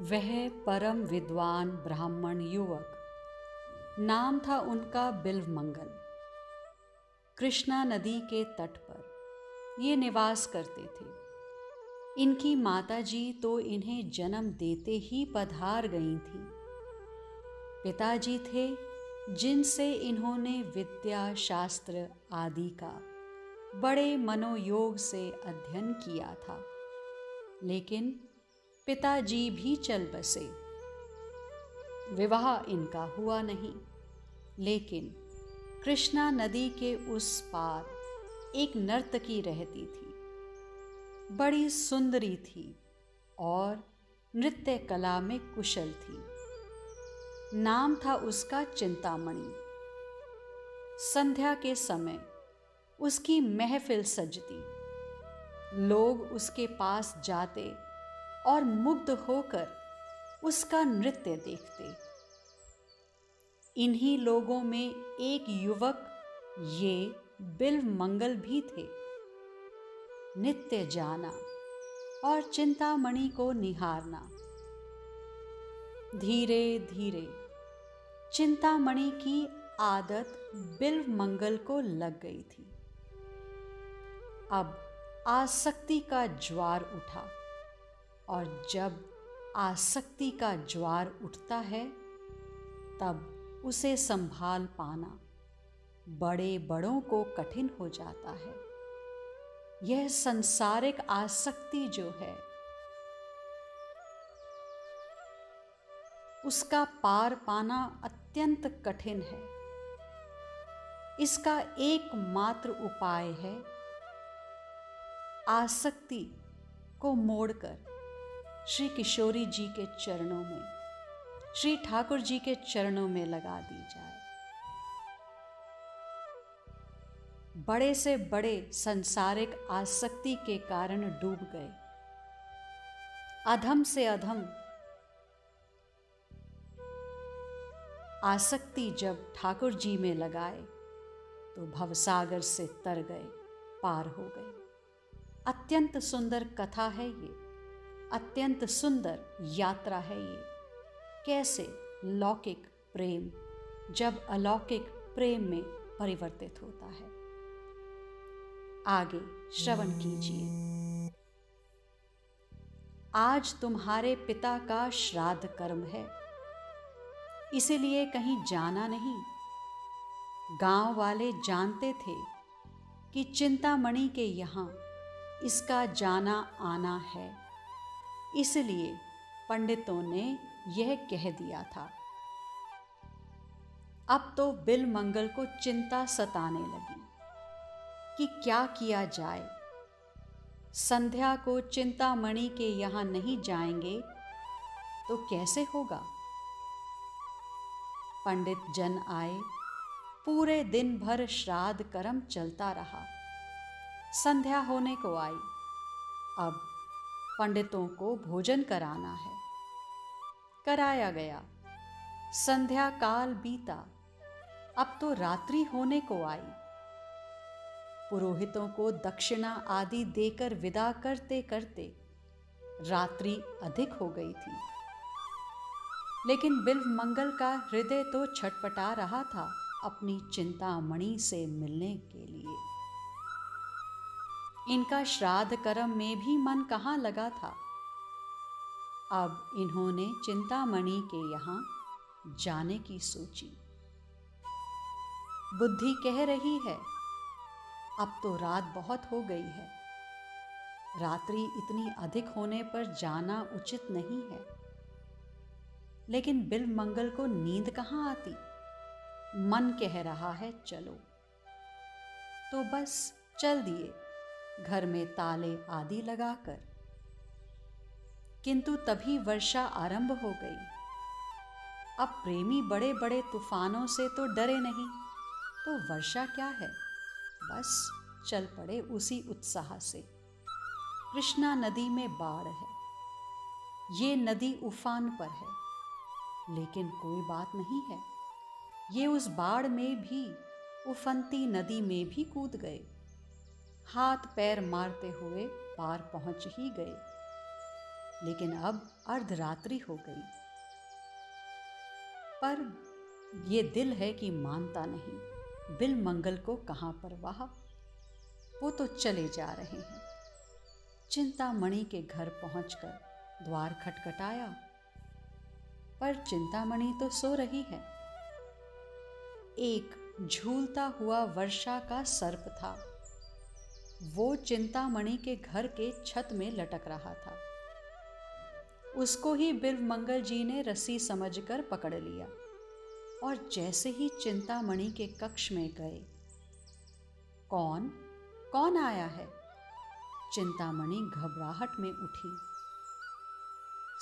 वह परम विद्वान ब्राह्मण युवक, नाम था उनका बिल्वमंगल। कृष्णा नदी के तट पर ये निवास करते थे। इनकी माताजी तो इन्हें जन्म देते ही पधार गई थीं। पिताजी थे जिनसे इन्होंने विद्या शास्त्र आदि का बड़े मनोयोग से अध्ययन किया था, लेकिन पिताजी भी चल बसे। विवाह इनका हुआ नहीं, लेकिन कृष्णा नदी के उस पार एक नर्तकी रहती थी। बड़ी सुंदरी थी और नृत्य कला में कुशल थी। नाम था उसका चिंतामणि। संध्या के समय उसकी महफिल सजती। लोग उसके पास जाते और मुग्ध होकर उसका नृत्य देखते। इन्हीं लोगों में एक युवक ये बिल्वमंगल भी थे। नित्य जाना और चिंतामणि को निहारना। धीरे धीरे चिंतामणि की आदत बिल्वमंगल को लग गई थी। अब आसक्ति का ज्वार उठा, और जब आसक्ति का ज्वार उठता है तब उसे संभाल पाना बड़े बड़ों को कठिन हो जाता है। यह संसारिक आसक्ति जो है, उसका पार पाना अत्यंत कठिन है। इसका एकमात्र उपाय है आसक्ति को मोड़कर श्री किशोरी जी के चरणों में, श्री ठाकुर जी के चरणों में लगा दी जाए। बड़े से बड़े सांसारिक आसक्ति के कारण डूब गए। अधम से अधम आसक्ति जब ठाकुर जी में लगाए तो भवसागर से तर गए, पार हो गए। अत्यंत सुंदर कथा है ये, अत्यंत सुंदर यात्रा है ये। कैसे लौकिक प्रेम जब अलौकिक प्रेम में परिवर्तित होता है। आगे श्रवण कीजिए। आज तुम्हारे पिता का श्राद्ध कर्म है, इसीलिए कहीं जाना नहीं। गांव वाले जानते थे कि चिंतामणि के यहाँ इसका जाना आना है, इसलिए पंडितों ने यह कह दिया था। अब तो बिल्वमंगल को चिंता सताने लगी कि क्या किया जाए। संध्या को चिंतामणि के यहाँ नहीं जाएंगे तो कैसे होगा। पंडित जन आए, पूरे दिन भर श्राद्ध कर्म चलता रहा। संध्या होने को आई। अब पंडितों को भोजन कराना है। कराया गया। संध्या काल बीता। अब तो रात्रि होने को आई। पुरोहितों को दक्षिणा आदि देकर विदा करते करते रात्रि अधिक हो गई थी। लेकिन बिल्वमंगल का हृदय तो छटपटा रहा था अपनी चिंतामणि से मिलने के लिए। इनका श्राद्ध कर्म में भी मन कहाँ लगा था। अब इन्होंने चिंतामणि के यहाँ जाने की सोची। बुद्धि कह रही है अब तो रात बहुत हो गई है, रात्रि इतनी अधिक होने पर जाना उचित नहीं है। लेकिन बिल्वमंगल को नींद कहाँ आती। मन कह रहा है चलो, तो बस चल दिए घर में ताले आदि लगाकर। किंतु तभी वर्षा आरंभ हो गई। अब प्रेमी बड़े बड़े तूफानों से तो डरे नहीं, तो वर्षा क्या है, बस चल पड़े उसी उत्साह से। कृष्णा नदी में बाढ़ है। ये नदी उफान पर है, लेकिन कोई बात नहीं है। ये उस बाढ़ में भी उफनती नदी में भी कूद गए। हाथ पैर मारते हुए पार पहुंच ही गए। लेकिन अब अर्धरात्रि हो गई। पर ये दिल है कि मानता नहीं। बिल मंगल को कहाँ परवाह, वो तो चले जा रहे हैं। चिंतामणि के घर पहुंचकर द्वार खटखटाया, पर चिंतामणि तो सो रही है। एक झूलता हुआ वर्षा का सर्प था, वो चिंतामणि के घर के छत में लटक रहा था। उसको ही बिल्वमंगल जी ने रस्सी समझकर पकड़ लिया और जैसे ही चिंतामणि के कक्ष में गए, कौन कौन आया है? चिंतामणि घबराहट में उठी।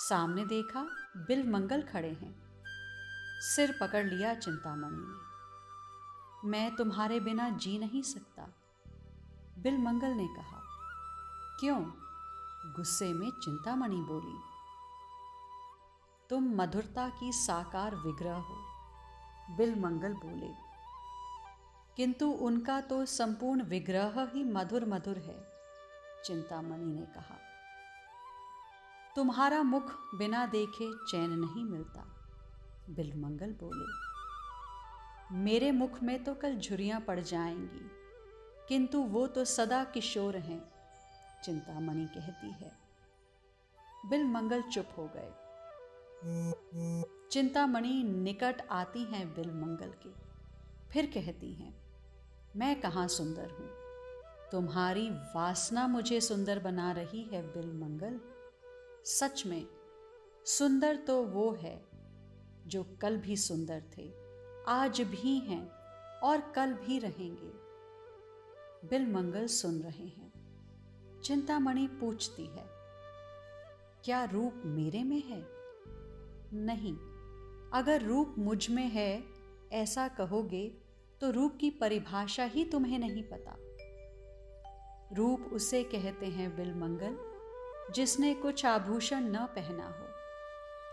सामने देखा, बिल्वमंगल खड़े हैं। सिर पकड़ लिया चिंतामणि ने। मैं तुम्हारे बिना जी नहीं सकता, बिल्वमंगल ने कहा। क्यों? गुस्से में चिंतामणि बोली। तुम मधुरता की साकार विग्रह हो, बिल्वमंगल बोले। किंतु उनका तो संपूर्ण विग्रह ही मधुर मधुर है, चिंतामणि ने कहा। तुम्हारा मुख बिना देखे चैन नहीं मिलता, बिल्वमंगल बोले। मेरे मुख में तो कल झुर्रियां पड़ जाएंगी, किंतु वो तो सदा किशोर हैं, चिंतामणि कहती है। बिल्वमंगल चुप हो गए। चिंतामणि निकट आती हैं बिल्वमंगल के, फिर कहती हैं, मैं कहाँ सुंदर हूँ, तुम्हारी वासना मुझे सुंदर बना रही है बिल्वमंगल। सच में सुंदर तो वो है जो कल भी सुंदर थे, आज भी हैं और कल भी रहेंगे। बिल्वमंगल सुन रहे हैं। चिंतामणि पूछती है, क्या रूप मेरे में है? नहीं, अगर रूप मुझ में है ऐसा कहोगे तो रूप की परिभाषा ही तुम्हें नहीं पता। रूप उसे कहते हैं बिल्वमंगल जिसने कुछ आभूषण न पहना हो,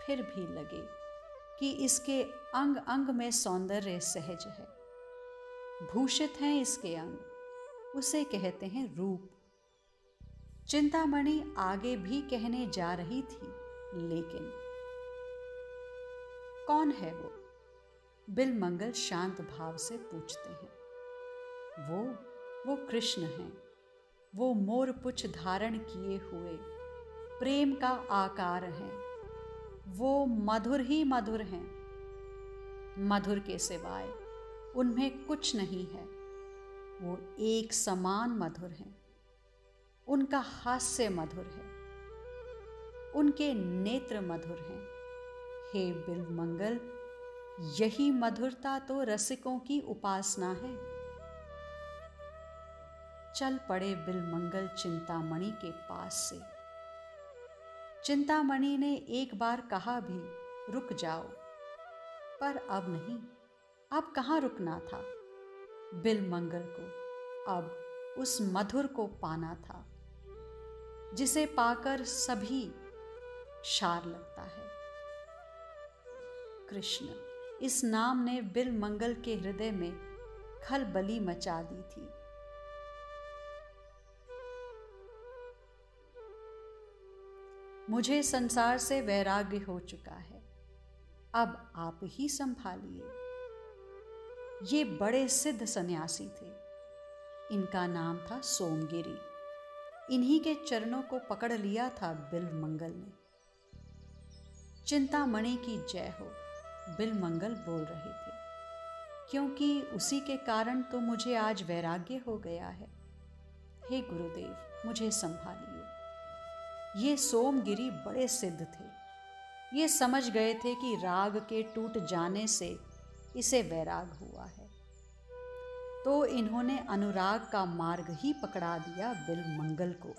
फिर भी लगे कि इसके अंग अंग में सौंदर्य सहज है। भूषित हैं इसके अंग, उसे कहते हैं रूप। चिंतामणि आगे भी कहने जा रही थी, लेकिन कौन है वो? बिल्वमंगल शांत भाव से पूछते हैं। वो कृष्ण हैं। वो मोरपुच्छ धारण किए हुए प्रेम का आकार हैं। वो मधुर ही मधुर हैं। मधुर के सिवाय उनमें कुछ नहीं है। वो एक समान मधुर हैं। उनका हास्य मधुर है, उनके नेत्र मधुर हैं। हे बिल्वमंगल, यही मधुरता तो रसिकों की उपासना है। चल पड़े बिल्वमंगल चिंतामणि के पास से। चिंतामणि ने एक बार कहा भी, रुक जाओ, पर अब नहीं। अब कहाँ रुकना था? बिल्वमंगल को अब उस मधुर को पाना था जिसे पाकर सभी क्षार लगता है। कृष्ण, इस नाम ने बिल्वमंगल के हृदय में खलबली मचा दी थी। मुझे संसार से वैराग्य हो चुका है, अब आप ही संभालिए। ये बड़े सिद्ध सन्यासी थे। इनका नाम था सोमगिरी। इन्हीं के चरणों को पकड़ लिया था बिल्वमंगल ने। चिंतामणि की जय हो, बिल्वमंगल बोल रहे थे, क्योंकि उसी के कारण तो मुझे आज वैराग्य हो गया है। हे गुरुदेव, मुझे संभालिए। ये सोमगिरी बड़े सिद्ध थे। ये समझ गए थे कि राग के टूट जाने से इसे वैराग हुआ है, तो इन्होंने अनुराग का मार्ग ही पकड़ा दिया बिल्वमंगल को।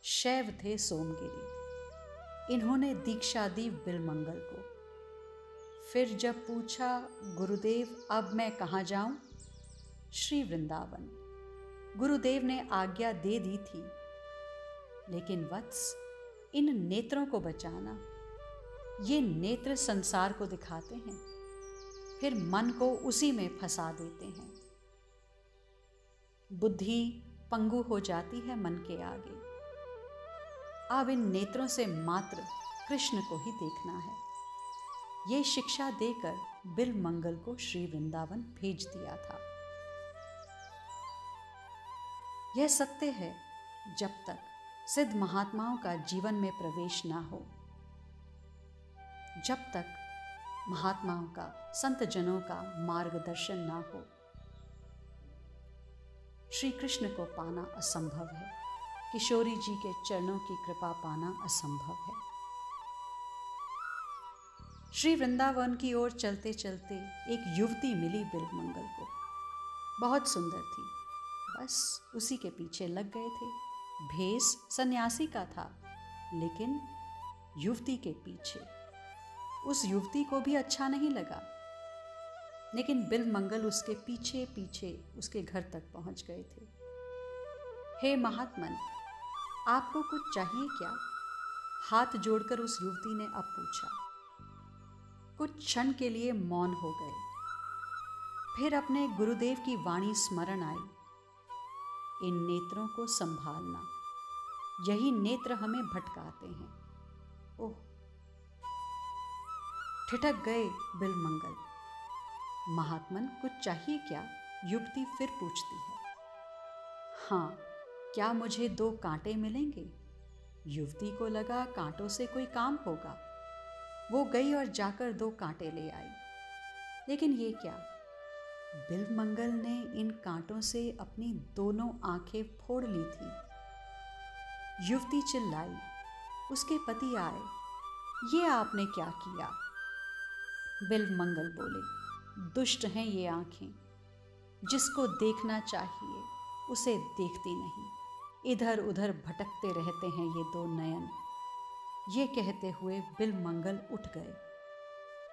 शैव थे सोमगिरी। इन्होंने दीक्षा दी बिल्वमंगल को। फिर जब पूछा, गुरुदेव अब मैं कहाँ जाऊं? श्री वृंदावन। गुरुदेव ने आज्ञा दे दी थी, लेकिन वत्स, इन नेत्रों को बचाना। ये नेत्र संसार को दिखाते हैं, फिर मन को उसी में फंसा देते हैं। बुद्धि पंगु हो जाती है मन के आगे। अब इन नेत्रों से मात्र कृष्ण को ही देखना है। ये शिक्षा देकर बिल्वमंगल को श्री वृंदावन भेज दिया था। यह सत्य है, जब तक सिद्ध महात्माओं का जीवन में प्रवेश ना हो, जब तक महात्माओं का, संत जनों का मार्गदर्शन ना हो, श्री कृष्ण को पाना असंभव है। किशोरी जी के चरणों की कृपा पाना असंभव है। श्री वृंदावन की ओर चलते चलते एक युवती मिली बिल्वमंगल को। बहुत सुंदर थी, बस उसी के पीछे लग गए थे। भेष सन्यासी का था, लेकिन युवती के पीछे। उस युवती को भी अच्छा नहीं लगा, लेकिन बिल्वमंगल उसके पीछे पीछे उसके घर तक पहुंच गए थे। हे महात्मन, आपको कुछ चाहिए क्या? हाथ जोड़कर उस युवती ने अब पूछा। कुछ क्षण के लिए मौन हो गए, फिर अपने गुरुदेव की वाणी स्मरण आई। इन नेत्रों को संभालना, यही नेत्र हमें भटकाते हैं। ओह! ठिठक गए बिल्वमंगल। महात्मन, कुछ चाहिए क्या? युवती फिर पूछती है। हाँ, क्या मुझे 2 कांटे मिलेंगे? युवती को लगा कांटों से कोई काम होगा। वो गई और जाकर 2 कांटे ले आई। लेकिन ये क्या? बिल्वमंगल ने इन कांटों से अपनी दोनों आंखें फोड़ ली थी। युवती चिल्लाई। उसके पति आए। ये आपने क्या किया? बिल्वमंगल बोले, दुष्ट हैं ये आंखें, जिसको देखना चाहिए उसे देखती नहीं, इधर उधर भटकते रहते हैं ये 2 नयन। ये कहते हुए बिल्वमंगल उठ गए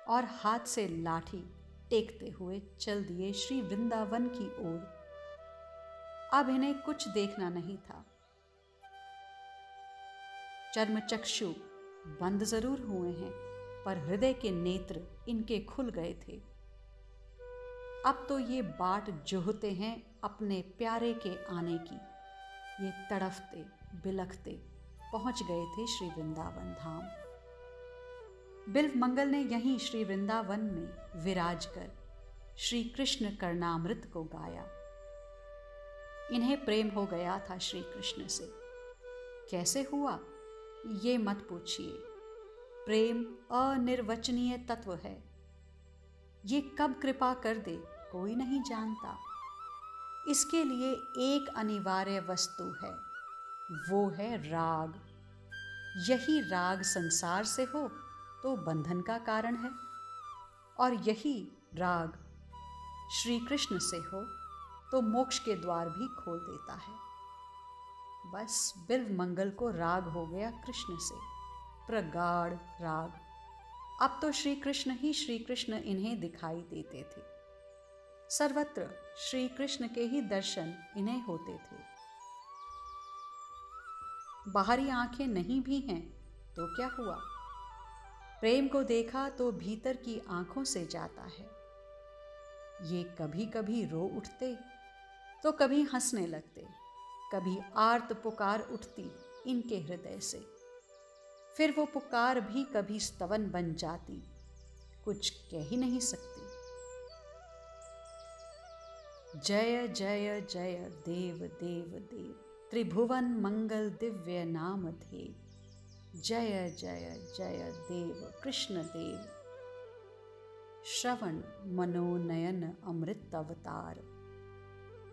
और हाथ से लाठी टेकते हुए चल दिए श्री वृंदावन की ओर। अब इन्हें कुछ देखना नहीं था। चर्मचक्षु बंद जरूर हुए हैं, पर हृदय के नेत्र इनके खुल गए थे। अब तो ये बाट जोहते हैं अपने प्यारे के आने की। ये तड़फते बिलखते पहुंच गए थे श्री वृंदावन धाम। बिल्वमंगल ने यहीं श्री वृंदावन में विराज कर श्री कृष्ण कर्णामृत को गाया। इन्हें प्रेम हो गया था श्री कृष्ण से। कैसे हुआ ये मत पूछिए, प्रेम अनिर्वचनीय तत्व है। ये कब कृपा कर दे कोई नहीं जानता। इसके लिए एक अनिवार्य वस्तु है, वो है राग। यही राग संसार से हो तो बंधन का कारण है, और यही राग श्री कृष्ण से हो तो मोक्ष के द्वार भी खोल देता है। बस बिल्वमंगल को राग हो गया कृष्ण से, प्रगाढ़ राग। अब तो श्री कृष्ण ही श्री कृष्ण इन्हें दिखाई देते थे। सर्वत्र श्री कृष्ण के ही दर्शन इन्हें होते थे। बाहरी आंखें नहीं भी हैं तो क्या हुआ? प्रेम को देखा तो भीतर की आंखों से जाता है। ये कभी कभी रो उठते तो कभी हंसने लगते, कभी आर्त पुकार उठती इनके हृदय से। फिर वो पुकार भी कभी स्तवन बन जाती, कुछ कह ही नहीं सकते। जय जय जय देव देव देव, त्रिभुवन मंगल दिव्य नाम थे। जय जय जय देव कृष्ण देव, श्रवण मनोनयन अमृत अवतार।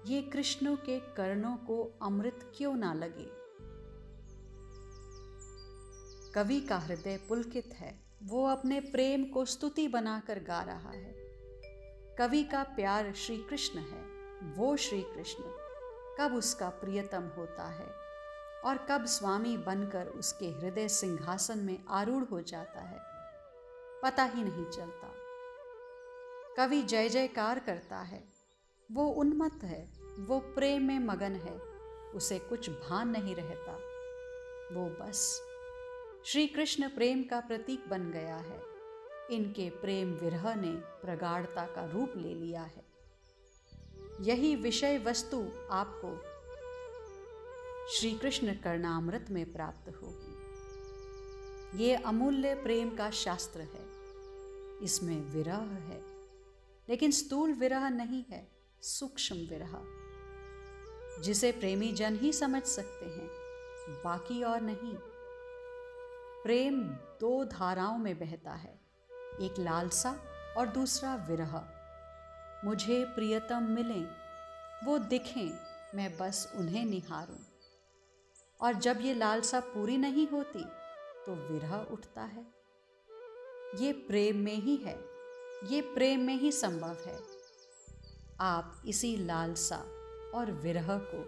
ये कृष्णों के कर्णों को अमृत क्यों ना लगे? कवि का हृदय पुलकित है, वो अपने प्रेम को स्तुति बनाकर गा रहा है। कवि का प्यार श्री कृष्ण है, वो श्री कृष्ण कब उसका प्रियतम होता है और कब स्वामी बनकर उसके हृदय सिंहासन में आरूढ़ हो जाता है, पता ही नहीं चलता। कवि जय जयकार करता है, वो उन्मत्त है, वो प्रेम में मगन है, उसे कुछ भान नहीं रहता। वो बस श्री कृष्ण प्रेम का प्रतीक बन गया है। इनके प्रेम विरह ने प्रगाढ़ता का रूप ले लिया है। यही विषय वस्तु आपको श्री कृष्ण कर्णामृत में प्राप्त होगी। ये अमूल्य प्रेम का शास्त्र है। इसमें विरह है, लेकिन स्थूल विरह नहीं है, सूक्ष्म विरह, जिसे प्रेमी जन ही समझ सकते हैं, बाकी और नहीं। प्रेम दो धाराओं में बहता है, एक लालसा और दूसरा विरह। मुझे प्रियतम मिलें, वो दिखें, मैं बस उन्हें निहारूं। और जब ये लालसा पूरी नहीं होती तो विरह उठता है। ये प्रेम में ही है, ये प्रेम में ही संभव है। आप इसी लालसा और विरह को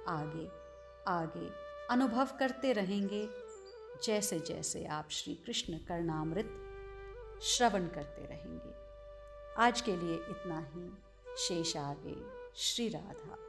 आगे आगे अनुभव करते रहेंगे, जैसे जैसे आप श्री कृष्ण कर्णामृत श्रवण करते रहेंगे। आज के लिए इतना ही, शेष आगे। श्री राधा।